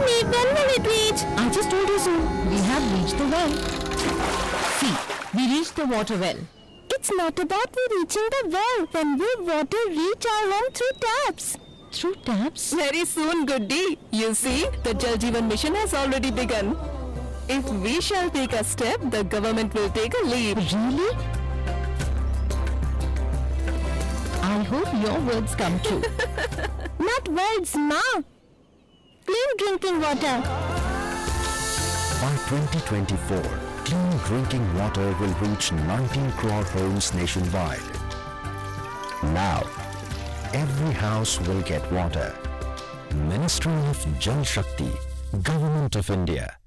Mommy, when will it reach? I just told you so. We have reached the well. See, we reached the water well. It's not about me reaching the well. When will water reach our home through taps? Through taps? Very soon, Goody. You see, the Jal Jeevan mission has already begun. If we shall take a step, the government will take a leap. Really? I hope your words come true. Not words, Ma. Clean drinking water. By 2024, clean drinking water will reach 19 crore homes nationwide. Now, every house will get water. Ministry of Jal Shakti, Government of India.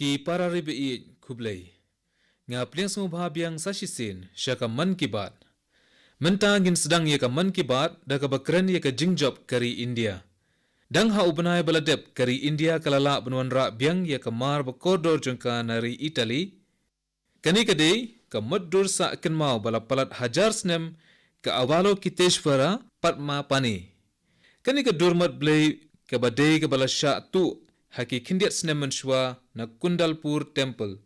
Ki parari bei kublai. Nga pliang sumubha biang sashisin syaka man ki baat. Mentangin sedang ye ka man ki baat da ka bakran ye ka jingjob kari India. Dang ha ubanai baladep kari India kalala benwan ra biang ye ka mar bakodor jengka nari Italy. Kani kadei ka maddur sa akan mau bala palat hajar snem ka awalo kiteshwara patma pani. Kani ka durmat blai ka badai ka bala sya tu haki kindiat snem menshwa na Kundalpur Temple,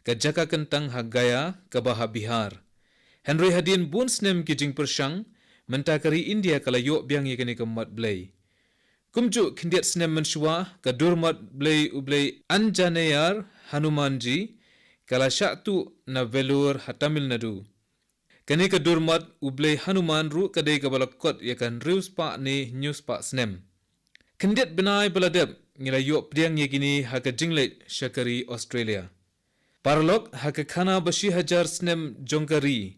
ka jaka kentang hagaya ka baha Bihar. Henry hadin bun snem ki jing persyang, mentakari India kala yok biang ye kani ka mat blay. Kumju kindiat snem menshwa ka durmat blay ublay Anjaneyar Hanumanji, kala syak tu na Velur ha Tamil Nadu. Kani ka durmat ublay Hanuman ru kadai ka balakot ye kan rius pa ni news pa snem. Kindiat benai baladep ngila yok pediang ye gini haka jinglet syakari Australia. Parlok haka khana bashi hajar snem jongkari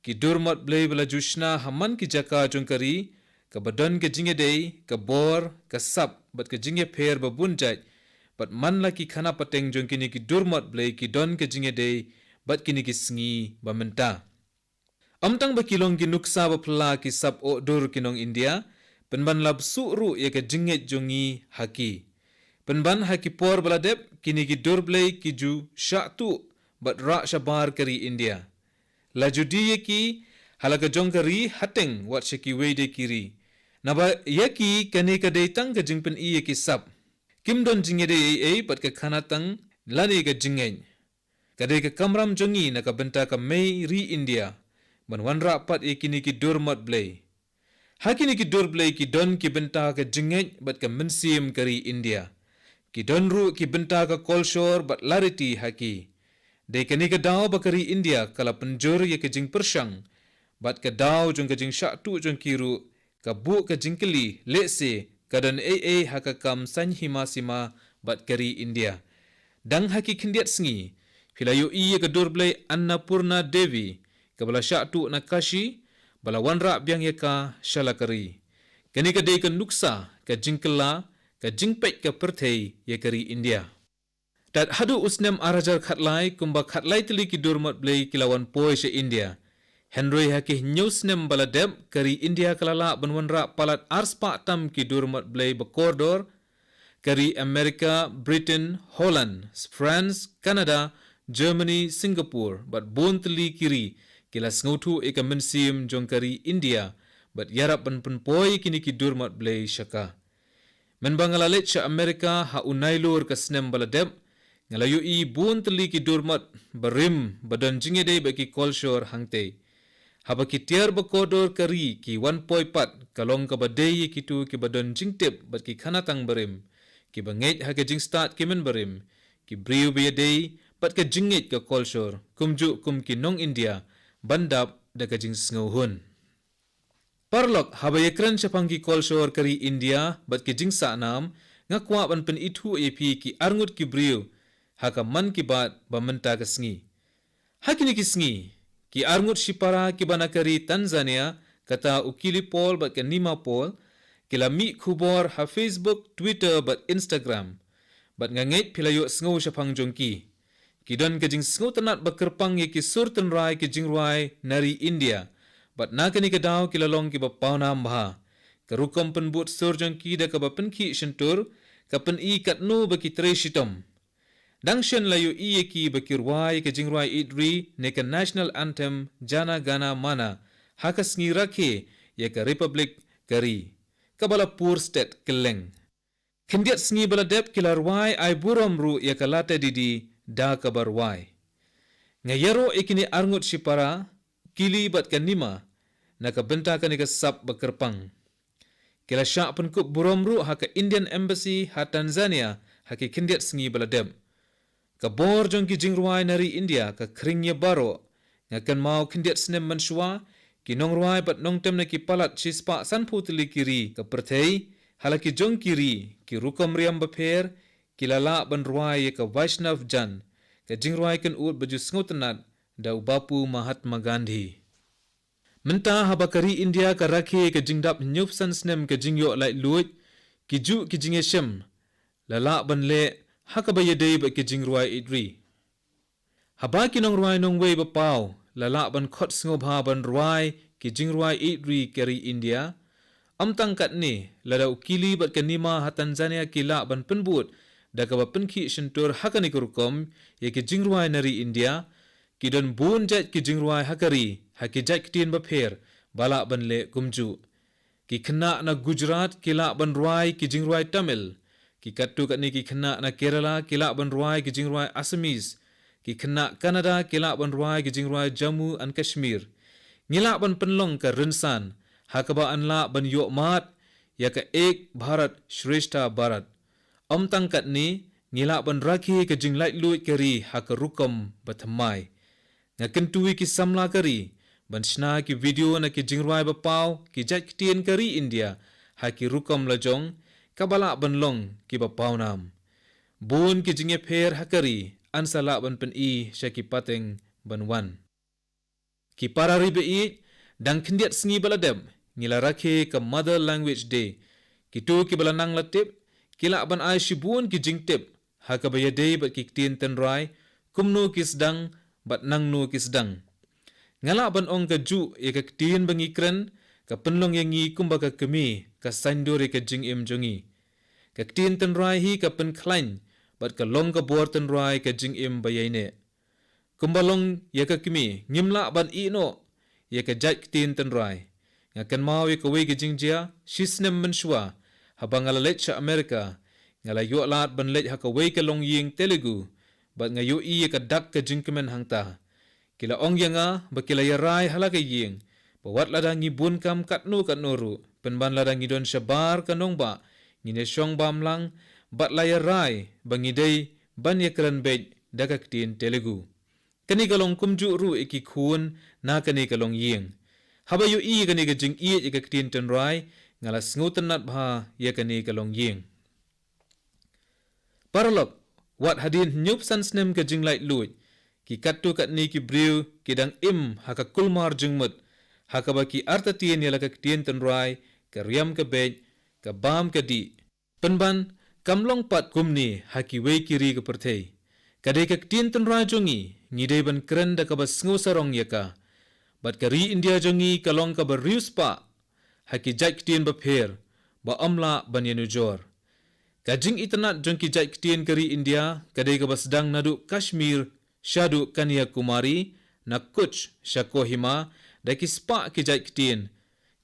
ki durmat blay bala jushna haman ki jaka jongkari ka badan ke jinge day ka bor ka sap bat ka jinge pher babunjat bat man la ki khana pateng jongkini ki durmat blay ki don ke jinge day bat kini ki sngi bamenta. Amtang ba kilong ki nuksa ba pla ki sap o dur kinong India penban lab su'ru ye ka jinget jongi haki. Penban haki por baladep kini ki durblay ki ju syak tu bat rak syabar kari India. Laju di ye ki halaka jong kari hateng wat syaki wede kiri. Naba ye ki kani ka deytang ka jingpen i ye ki sap. Kim don jingede ye bat ka khanatang lani ka jingeng. Kadai ka kamram jongi na ka benta ka mei ri India. Ban wan rak pat ye kini ki durmat blay. Hakini ki durblay ki don ki benta ka jingeng bat ka mensim kari India. Ki donru ki benta ka kolshor bat lariti haki. Dei kani ka daw bakari India kala penjur ye ka jing persyang. Bat ka daw jong ka jing syak tu jong kiru. Ka bu ka jing keli letse kadan haka kam sanyhima sima bat kari India. Dang haki kindiat sengi. Filayu iya ka durblay Annapurna Devi. Ka bala syak tu na kashi. Bala wanra biang ye ka shalakari. Kani ka dei ka nuksa ka jingkela. Ka jingpek ka perthei ye kari India. Dat hadu usnem arajar khatlai kumba khatlai tili ki durmat blay kilawan poi se India. Henry haki nyusnem baladeb kari India kalala banwanra palat arspa tam ki durmat blay bakordor kari Amerika, Britain, Holland, France, Canada, Germany, Singapore bat bon tili kiri kilas ngutu eka mensim jong kari India bat yarap ban penpoi kini ki durmat blay syaka. Men bangalalet sya Amerika ha unailur ka snem baladeb ngalayu i bun teli ki durmat barim badan jingede baki kolshor hangte. Haba ki tiar bakodor kari ki 1.4 kalong ka badai ki tu ki badan jingtip bat ki khanatang barim. Ki banget ha ka jing start ki men barim. Ki briu biyadei bat ka jingit ka kolshor kumju kum ki nong India bandap da ka jing snguhun. Parlok haba yekran syapangki kolshor kari India bat ki jingsa nam ngakwa ban pen itu epi ki arngut ki briu haka man ki bat bamenta ka sngi. Hakini ki sngi ki arngut shipara ki bana kari Tanzania kata ukili Paul bat ka nima Paul kila mi kubor ha Facebook, Twitter bat Instagram bat nganget pilayo sngo syapang jongki. Kidon ke jing sngutanat bakerpang ye ki sur tenrai ke jing ruai nari India. Bat nakani ke daw ki lalong ki bapawnam bha. Kerukom penbut sur jong ki da ka bapenki shentur ka pen I kat nu baki tre shitom. Dangshen layu I ki bakirwai ke jing ruai idri ne ka national anthem Jana Gana Mana hakas ngi rakhe ye ka republic kari. Kabala poor state keleng. Kendiat sngi baladep kilarwai ay buram ru ya kalate didi da kabarwai. Ngayero ikini arngut sipara kili bat kanima na kabenta kanika sap bakerpang. Kila syak penkup buram ru haka Indian Embassy ha Tanzania haki kendiat sngi baladep. Kabor jong ki jingruai nari India ka kringnya baro ngakan mau kendiat senem mensua ki nongruai bat nongtem na ki palat chispa sanpu tili kiri ka perthei halaki jong kiri ki rukom riam bapher ki lala ban ruai ka Vaishnav jan ka jingruai kan ut baju sngutanat da ubapu Mahatma Gandhi. Menta habakari India ka rakhi ka jingdap nyup san snem ka jingyo lai luit ki ju ki jingeshem lala ban le hakabayadei ba ki jingruai idri. Haba ki nongruai nongwei ba pau lala ban khot sngoba ban ruai ki jingruai idri kari India. Amtang kat ni lada ukili bat kanima ha Tanzania kila ban penbut da ka penki shentur hakani kurukom ye ki jingruai nari India ki don bun jat ki jingruai hakari haki jat kitin ba pher bala ban le kumju ki khna na Gujarat kila ban ruai ki jingruai Tamil ki katu kat ni ki khna na Kerala kila ban ruai ki jingruai Assamese ki khna Canada kila ban ruai ki jingruai Jammu and Kashmir ngila ban penlong ka Rinsan hakaba anla ban yo mat ya ka ek Bharat Shrestha Bharat om tangkat ni ngila ban rakhi ka jinglait luit kari haka rukom bathamai ngaken tuwi ki samla kari ban shna ki video na ki jingruai bapau ki jat kitien kari India haki rukom lajong kabala ban long ki bapau nam bun ki jinge pher hakari ansala ban pen I shaki pateng ban wan ki parari be I dang kendiat sngi baladem ngila rakhe ka mother language day kitu ki balanang latip kila ban ai shibun ki jingtip hakabaya day bat ki tin tenrai kumnu ki sedang bat nangnu ki sedang ngala ban ong ka ju e ka tin bangi kren ka penlong yang ngi kumba ka kemi ka sandore ka jing im jongi ka tin tenrai hi ka pen klain bat ka long ka bor tenrai ka jing im bayaine kumbalong ya ka kemi ngimla ban I no ya ka jat tin tenrai ngakan mau ya ka we ka jingjia shisnem menshwa habang ngalalet sa Amerika ngala yo lat ban let ha ka we ka long ying Telugu bat ngayo I ya ka dak ka jingkemen hangta kila ong yanga bakila ya rai halaka ying bawat lada ngi bun kam katnu ru penban lada ngi don shabar kanong ba ngi ne shong bam lang bat la ya rai bangi dei ban ya kran bej dakak tin Telugu kani kalong kumju ru iki khun na kani kalong ying haba yu I kani ka jing I ya ka tin ten rai ngala sngutan nat bha ya kani kalong ying paralok wat hadin nyup san snem ka jing lai luit ki katu kat ni ki briu ki dang im haka kulmar jingmut haka ba ki artatien ya laka kitien tenrai ka riam ka bej ka bam ka di penban kamlong pat kumni haki wei kiri ka perthei kadai ka kitien tenrai jongi ngidei ban kren da ka ba sngo sarong ya ka bat ka ri India jongi kalong ka ba rius pa haki jat kitien ba pher ba amla ban yanu jor kajing itanat jong ki jat kitien kari India kadai ka ba sedang nadu Kashmir Shadu Kanyakumari na Kuch Shakohima da ki spa ki jat kitien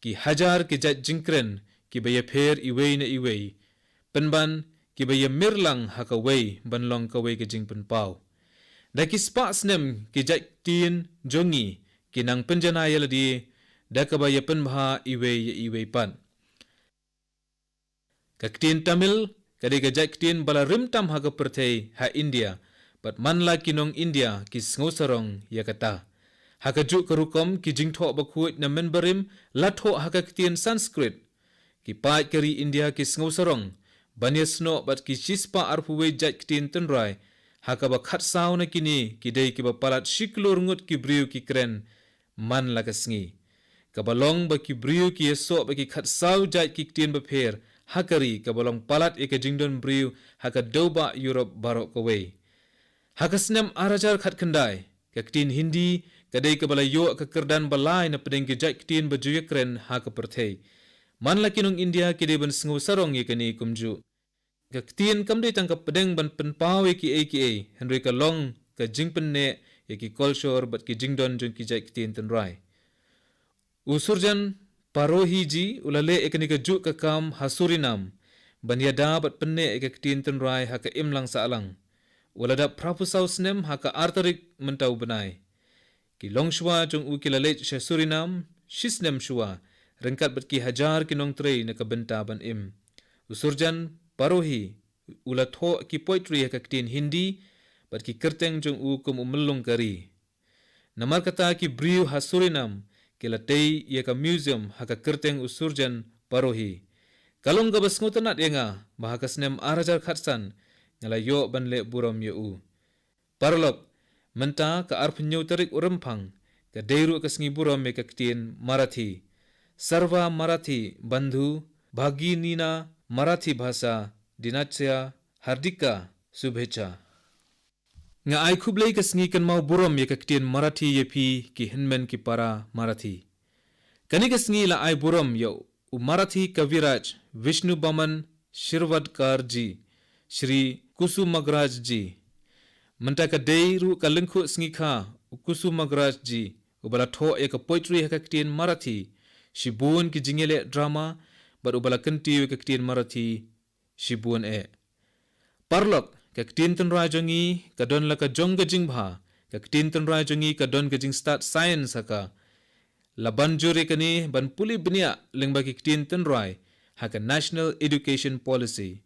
ki hajar ki jat jingkren ki baya pher iwei na iwei penban ki baya mirlang haka wei banlong ka wei ki jing penpau da ki spa snem ki jat kitien jongi ki nang penjana yaladi da ka baya penbha iwei pan ka kitien Tamil kadai ka jat kitien bala rimtam haka perthei ha India bat manla kinong India ki sngo-sarong ya kata haka juk karukom ki jingtho bakhuit na menbarim latho haka kitien Sanskrit ki pai kari India ki sngo-sarong banyasno bat ki chispa arpuwe jat kitien tenrai haka ba khat saw na kini ki dei ki ba palat shiklur ngut ki briu ki kren man la kasngi kabalong ba ki briu ki yeso ba ki khat saw jat ki kitien ba pher hakari kabalong palat e ka jingdon briu haka doba Europe barok kawei Hakasnem arajar khat kendai kaktin Hindi kadai ke balayo kekerdan balai na pedeng gejai ktin bajuya kren ha ke perthei. Man lakinung India kide ban sengu sarong ye kani kumju. Kaktin kamdei tangkap pedeng ban penpawe ki Henry ka long ka jingpen ne ye ki kolshor bat ki jingdon jung ki jai ktin tenrai. Usurjan parohi ji ulale ekani ka juk ka kam hasurinam ban yada bat penne ekaktin tenrai ha ka imlang sa alang. Walada prapusau snem ha ka artarik mentau benai. Ki long shua jung u ki lalej sha Surinam shisnem shua rengkat bat ki hajar ki nong trei na ka benta ban im. Usurjan parohi ula tho ki poetry ha kaktin Hindi bat ki kerteng jung u kum umelung kari. Namar kata ki briu ha Surinam ki latei ya ka museum ha ka kerteng usurjan parohi. Kalong ka bas ngutanat yenga bahaka snem arajar khatsan ngalayo ban le buram ye u. Parlok menta ka arpenyo tarik urempang ka deiru ka sngi buram me kaktin Marathi. Sarva Marathi bandhu bhagi nina Marathi bhasa dinachya hardika subhecha. Nga ai khublei ka sngi kan mau buram ye kaktin Marathi ye pi ki hinmen ki para Marathi. Kani ka sngi la ai buram yo u Marathi kaviraj Vishnu Baman Shirvadkar ji Shri Kusumagraj ji. Menta ka deiru ka lengkhu sngi kha u Kusumagraj ji ubala tho e ka poetry ha kaktin Marathi shibun ki jingele drama bat ubala kanti we kaktin Marathi shibun e. Parlok kaktin tenrai jongi ka don la ka jong ka jingbha kaktin tenrai jongi ka don ka jing start science haka laban jure kani ban puli bnia lengba kaktin tenrai haka National Education Policy.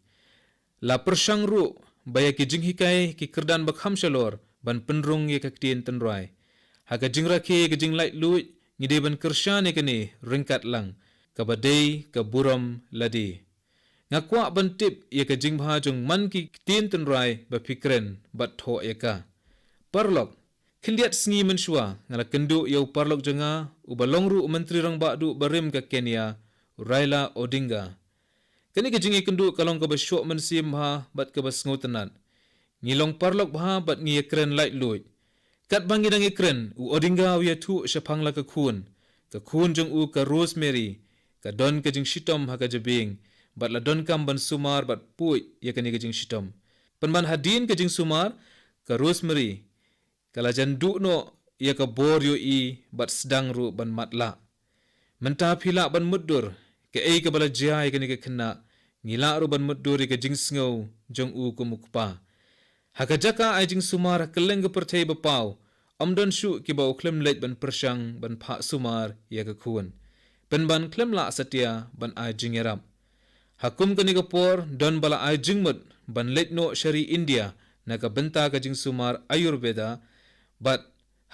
La persang ru baya ki jing hikai ki kerdan bakham shalor ban penrung ye kaktin tenrai. Haka jing rakhe ki jing light luit ngide ban kershan ye kani ringkat lang kabadei ka buram ladi. Ngakwa ban tip ye ka jing bha jung man ki tin tenrai ba fikren bat tho ye ka. Parlok khiliat sngi menshua ngala kendu yau parlok janga ubalong ru menteri rang ba du barim ka Kenya Raila Odinga. Kani ka jingi kendu kalong ka basyok mensim ha bat ka basngutanat. Ngilong parlok bha bat ngi ekren light luit. Kat bangi dang ekren u Odinga wiya tu syapang la ka khun jong u ka Rosemary ka don ka jing shitom ha ka jabing bat la don kam ban sumar bat puit ya kani ka jing shitom. Penban hadin ka jing sumar ka Rosemary kala jandu no ya ka bor yo i bat sedang ru ban matla. Menta phila ban mudur ke ei ka bala jai kani ka kena ngila ru ban mudur ka jing sngau jong u ku mukpa. Haka jaka ai jing sumar keleng ka perthei bapau amdon shu ki ba uklem lej ban persang ban pha sumar ya ka khun. Penban klem la satya ban ai jing yaram. Hakum kani ka por don bala ai jing mut ban lej no shari India na ka benta ka jing sumar Ayurveda bat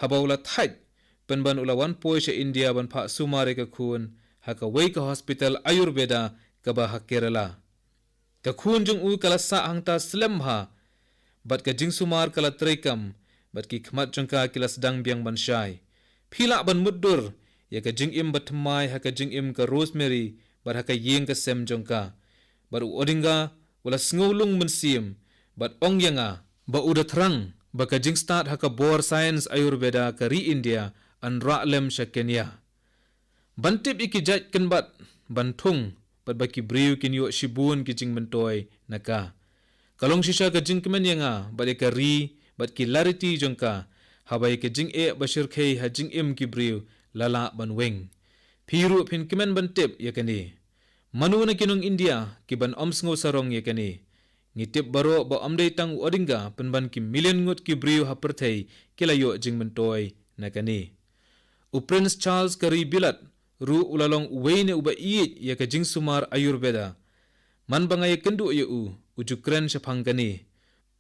habawla thait penban ula wan poi sha India ban pha sumare ka khun haka wei ka hospital Ayurveda ka ba ha Kerala. Ka khun jung u kala sa hangta slem ha bat ka jing sumar kala trekam bat ki khmat jangka kila sedang biang ban shai. Phila ban mudur ya ka jing im bat mai haka jing im ka Rosemary bat haka yeng ka sem jangka. Bat u Odinga wala sngaulung mensim bat ong yanga ba uda thrang ba ka jing start haka bor science Ayurveda ka ri India an ra'lem sha Kenya. Bantip iki jat kan bat bantung bat baki briu kin yo shibun ki jing mentoy naka. Kalong shisha ka jing kemen yanga bat ka ri bat ki larity jongka habai ka jing e bashir khei ha jing im ki briu lala ban weng. Phiru phin kemen bantip yakani. Manu na kinong India ki ban omsngo sarong yakani. Ngitip baro ba amdei tang Odinga penban ki million ngut ki briu ha perthei kilayo jing mentoy nakani. U Prince Charles kari bilat ru ulalong uweine uba iit ya ka jing sumar Ayurveda. Man bangay kendu ya ujukren syapangkani.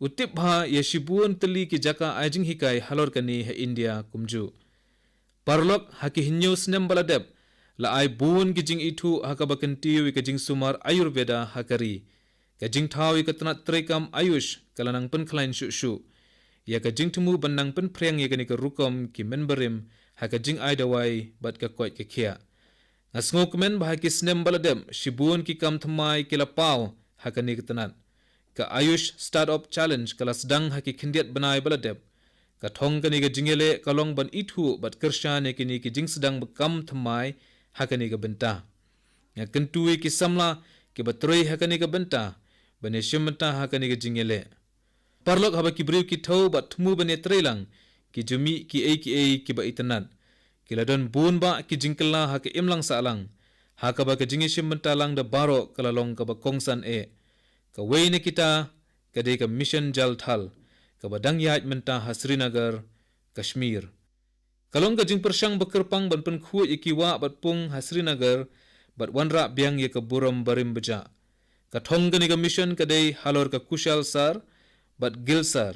Utip ha ya shibun teli ki jaka ajing hikai halor kani ha India kumju. Parlok haki hinyo snem baladep la ai bun ki jing itu haka bakantiu ka jing sumar Ayurveda hakari. Ka jing thawi ka tanat trekam ayush kalanang penklain shu. Ya ka jing tumu banang penpreng ya kani ka rukom ki menberim haka jing ai dawai bat ka koit ka kia. Ngasngok men bahaki snem baladem shibun ki kam thamai kila pau haka ni ketanat. ka Ayush Startup Challenge kala sedang haki kindiat benai baladep ka thong kani ka jingele kalong ban ithu bat kersha ne kini ki jing sedang bekam thamai hakani ka benta nga kentui ki samla ki batroi hakani ka benta bane shimta hakani ka jingele parlok haba ki briu ki thau bat thmu bane treilang ki jumi ki ki ba itanat ki ladon bun ba ki jingkala ha ki imlang salang ha ka ba ka jingi shimta lang da baro kala long ka ba kongsan ka weine kita ka de ka mission jal thal ka ba dang yat menta ha Srinagar Kashmir kalong ka jing persang bekerpang ban pen khu ikiwa bat pung ha Srinagar bat wanra biang ye ka buram barim beja ka thong ka ni ka mission ka de halor ka kushal sar bat gil sar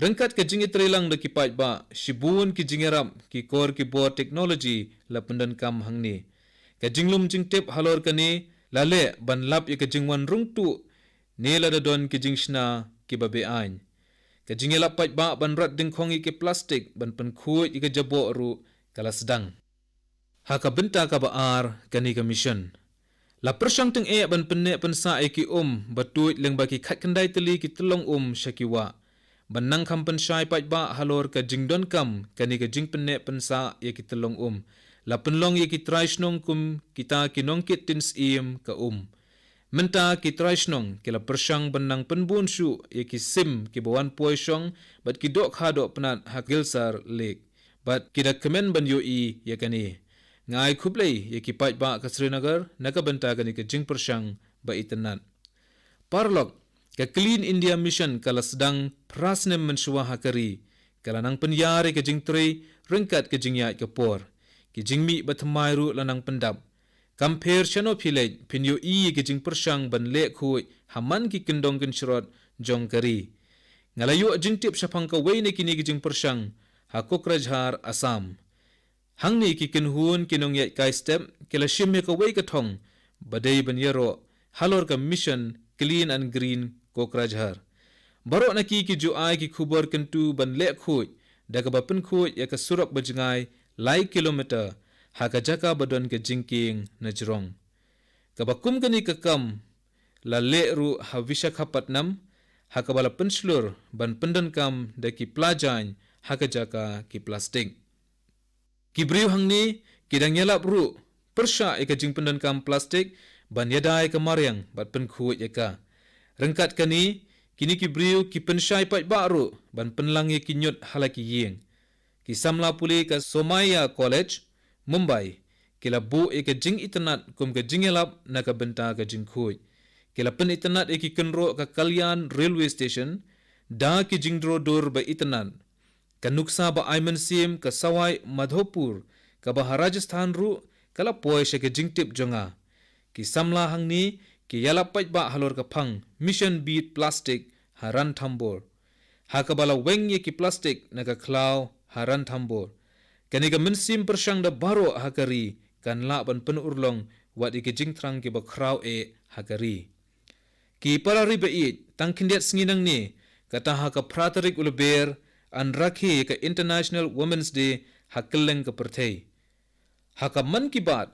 rengkat ka jingi trelang da ki pai ba shibun ki jingeram ki kor ki bo technology la pendan kam hangni ka jinglum jing tep halor ka ni lale ban lap ye ka jingwan rungtu ne la da don ki jingshna ki ba be ain ka jingela pai ba ban rat ding khongi ki plastic ban pen khu i ka jabo ru kala sedang ha ka benta ka ba ar ka ni ka mission la persang teng ban penne pensa ki batui leng ba ki khat kandai teli ki telong shakiwa banang kham pen shai pai ba halor ka jingdon kam kani ka jing penne pensa ye ki telong la penlong ye ki traishnong kum kita ki nongkit tins ka menta ki traishnong ki la persang banang penbun shu ye ki sim ki bawan poishong bat ki dok ha do penat hakilsar lek bat ki da kemen ban yo ye kani ngai khublei ye ki pai ba ka Srinagar naka benta kani ka jing persang ba itanat parlok ka Clean India Mission kala sedang prasnem mensuwa hakari kala nang penyare ka jing trei rengkat ka jing ya ka por ki jing mi batmai ru lanang pendap compare chano philej pinyo ka jing persang ban le khui haman ki kendong kin shrot jong kari ngalayu jing tip shapang ka weine kini ki jing persang ha Kokrajhar Assam hangni ki kinhun kinong ya kai step kila shimme ka wei ka thong badai ban yero halor ka mission clean and green Kokrajhar baro na ki ju ai ki khubor kentu ban le khoi daga ba pen khoi ya ka surok bajngai lai kilometer ha ka jaka badon ka jingking na jrong ka ba kum gani ka kam la le ru ha Visakhapatnam ha ka bala penslur ban pendan kam da ki plajain ha ka jaka ki plastic ki briu hangni kidang yalap ru persha eka jing pendan kam plastik ban yadai ka maryang bat pen khu eka rengkat kani kini ki briu ki penshai pai baru ban penlang ye kinyot halaki yeng ki samla puli ka Somaya College Mumbai kila bu eka jing itanat kum ka jing yalap na ka benta ka jing khu kila pen itanat eki kenro ka Kalyan Railway Station da ki jing dro dur ba itanat ka nuksa ba Ayman Sim ka Sawai Madhopur ka ba Rajasthan ru kala poi she ka jingtip jonga ki samla hangni ki yala pai ba halor ka phang mission beat plastic haran thambor ha ka bala weng ye ki plastic na ka khlaw haran thambor kani ka minsim persang da baro hakari kan la ban pen urlong wat ki jingtrang ki ba kraw hakari ki parari ba tang kindet snginang ni kata ha ka pratarik ulber an rakhi ka International Women's Day hakeleng ka perthei haka man ki baat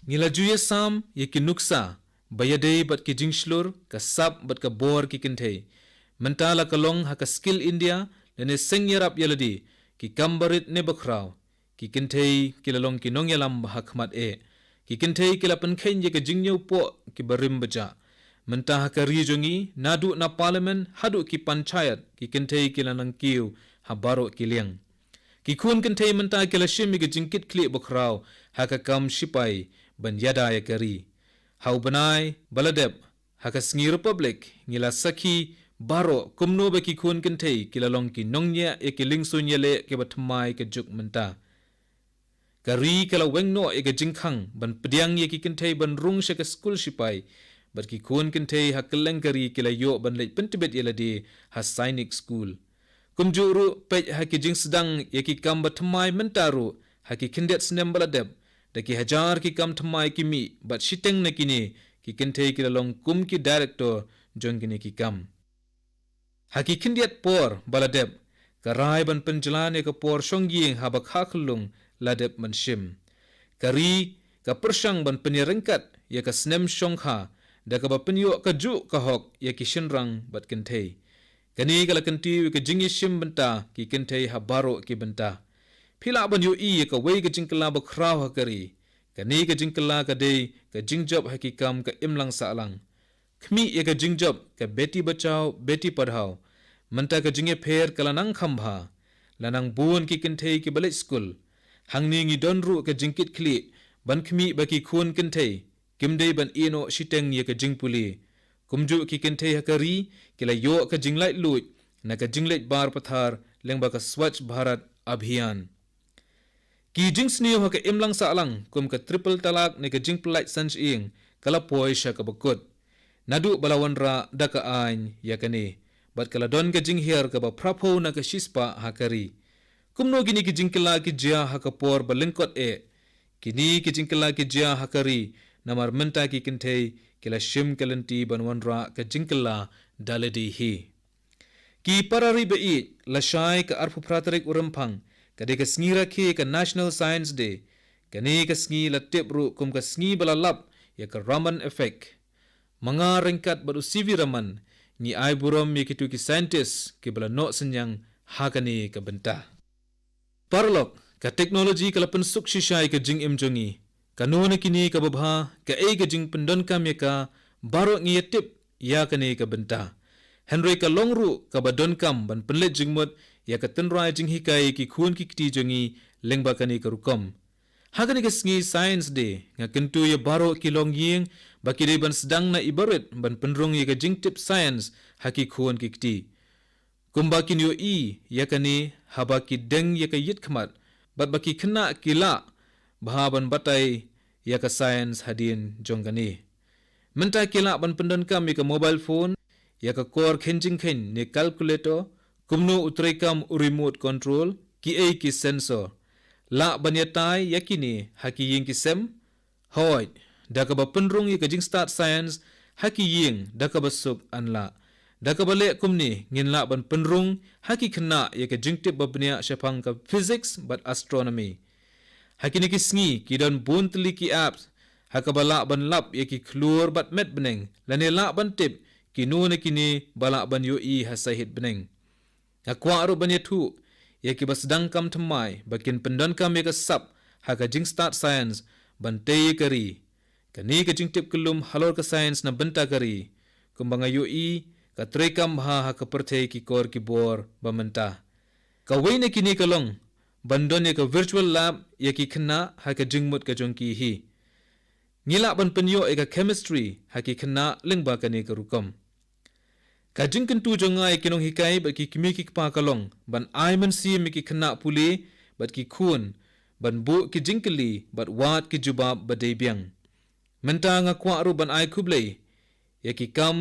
ngila juye sam ye ki nuksa bayade bat ki jingslur ka sap bat ka bor ki kinthei mentala kalong haka Skill India lene sengyarap yaladi ki kambarit ne bakraw ki kinthei kilalong ki nongyalam bahakmat ki kinthei kilapan khen ye ka jingnyo po ki barim baja menta haka rijongi nadu na parliament hadu ki panchayat ki kinthei kilanang kiu habaro kiliang ki khun kinthei menta kila shimi ki jingkit kli bokraw haka kam shipai ban yada ya kari hau banai baladeb haka sngi republic ngila sakhi baro kumno ba ki khun kinthei kila long ki nongnya e ki lingsun yele ke batmai ke juk menta kari kala wengno e ga jingkhang ban pdiang ye ki kinthei ban rung she ka school shipai bat ki khun kinthei hakeleng kari kila yo ban le pentibet yeladi ha sainik school kumjuru pej haki jing sedang yaki kam batmai mentaru haki kindet snem baladeb daki hajar ki kam thamai kimi bat shiteng na kini ki kintei ki long kum ki director jong kini ki kam haki kindet por baladeb karai ban penjalane ka por shongying haba khaklung ladeb manshim kari ka persang ban penirengkat ya ka snem shongkha da ka ba penyo ka ju ka hok ya ki shinrang bat kentei kani kala kenti ka jingi shim benta ki kentei ha baro ki benta phila ban yo I ka wei ka jingkala ba khraw ha kari kani ka jingkala ka dei ka jingjob hakikam ka imlang sa alang khmi ya ka jingjob ka beti bachao beti padhao menta ka jinge pher kalanang khambha lanang buon ki kentei ki balik school hangni ngi donru ka jingkit kli ban khmi ba ki khun kentei kimdei ban ino shiteng ye ka jingpuli kumju ki kentei hakari kila yo ka jinglai lut na ka jinglai bar pathar lengba ka swachh bharat abhiyan ki jingsniyo ha ka imlang sa alang kum ka triple talak ne ka jingplai sanj ing kala poi sha ka bakut nadu balawanra daka ain yakani bat kala don ka jinghiar ka ba prapo na ka shispa hakari kumno gini ki jingkila ki jia hakapor balingkot kini ki jingkila ki jia hakari namar menta ki kintei kila shim kalanti banwanra ka jingkila daladi hi ki parari be la shai ka arpu pratarik urampang kade ka sngira ki ka National Science Day kani ka sngi la tepru kum ka sngi balalap ya ka Raman effect mga ringkat baru sivi Raman ni ai buram ye kitu ki scientist ki bala no senyang hakani ka benta parlok ka teknologi kala pensuk shishai ka jing imjongi kanone kini ka babha ka ka jing pendon kam ya ka baro ngi tip ya kani ka benta Henry ka longru ka badon kam ban penlet jingmot ya ka tenrai jing hikai ki khun ki kti jongi lengba kani ka rukom hakani ka sngi science day nga kentu ya baro ki long ying bakide ban sedang na ibarat ban penrong ya ka jing tip science haki khun ki kti kumbakin yo yakani habaki deng yaka yit khmat bat baki khna kila bhaban batai yaka science hadin jongani menta kila ban pendan kam yaka mobile phone yaka kor khenjing khen ne calculator kumno utrekam remote control ki sensor la banyatai yakini haki ying ki sem hoy daka ba penrong yaka jing start science haki ying daka basuk anla dakabale kumni ngin la ban penrung haki khna ye ka jingtip babnya shapang ka physics but astronomy hakini ki sngi ki don buntli ki apps hakabala ban lap ye ki klur bat met beneng lane la ban tip ki nune kini bala ban yo hasahit beneng akwa ru ban yetu ye ki basdang kam thamai bakin pendon kam ye ka sap haka jing start science ban te kari kani ka jingtip kulum halor ka science na benta kari kumbanga yo ka trekam ha ka perthei ki kor ki bor bamenta ka weine kini kalong bandon ka virtual lab ya ki khna ha ka jingmut ka jongki hi ngila ban penyo ka chemistry ha ki khna lingba ka ni ka rukom ka jingkin tu jonga kinong hikai ba ki kimi ki pa kalong ban aiman si mi ki khna puli bat ki khun ban bu ki jingkli bat wat ki jubab badebiang menta nga kwa ru ban ai khublei ya ki kam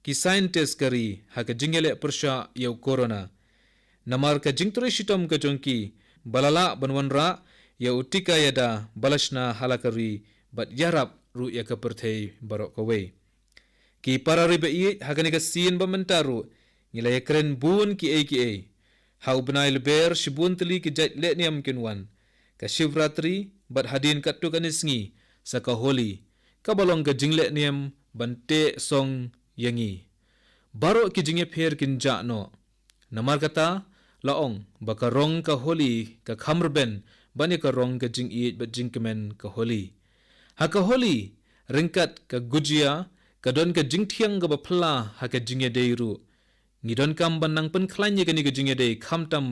ki scientist kari haka jingele persha yau corona namar ka jingtre shitom ka jongki balala banwanra ya utika yada balashna halakari bat yarap ru ya ka perthei barok kawe ki parari be haka ni ka sin bamentaru ngila ya kren bun ki hau benai leber shibun teli ki jat letniam kinwan ka shivratri bat hadin katu kanisngi saka holi ka balong ka jingle niam bante song yangi baro ki jinge pher kin ja no namar kata laong baka rong ka holi ka khamrben bani ka rong ka jing ba jing kemen ka holi ha ka holi ringkat ka gujia ka don ka jing thiang ga ba phla ha ka jinge deiru ngidon kam banang pen khlanye ka ni ka jinge dei khamtam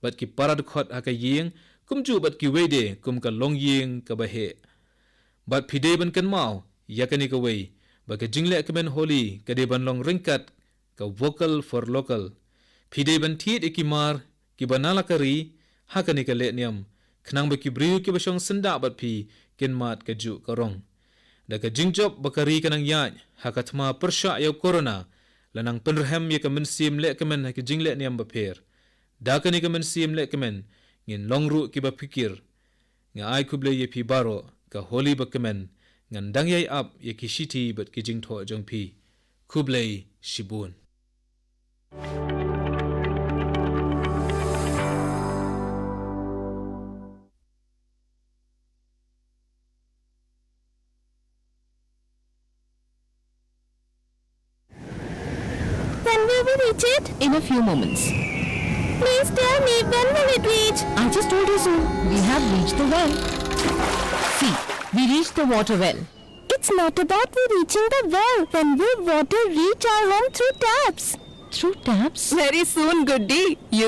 bat ki parad khot ha ka ying kumju bat ki wede kum ka long ying ka ba he bat phide ban kan mau yakani ka wei baka jingle kemen holi ka de ban long ringkat ka vocal for local phide ban thiet ikimar ki banala kari hakani ka le niam khnang ba ki briu ki basong senda bat phi kenmat ka ju karong da ka jingjob bakari kanang ya hakathma persha ya corona lanang penrhem ya ka mensim le kemen ha ki jingle niam ba pher da kani ka mensim le kemen ngin longru ki ba fikir nga ai kuble ye phi baro ka holi ba kemen ngan dang yai ap ye ki shiti bat ki jing tho jong phi kublei shibun we reach it? In a few moments. Please tell me, when will it reach? I just told you so. We have reached the well. See, we reached the water well. It's not about we reaching the well. When will water reach our home through taps? Through taps? Very soon, Goody. You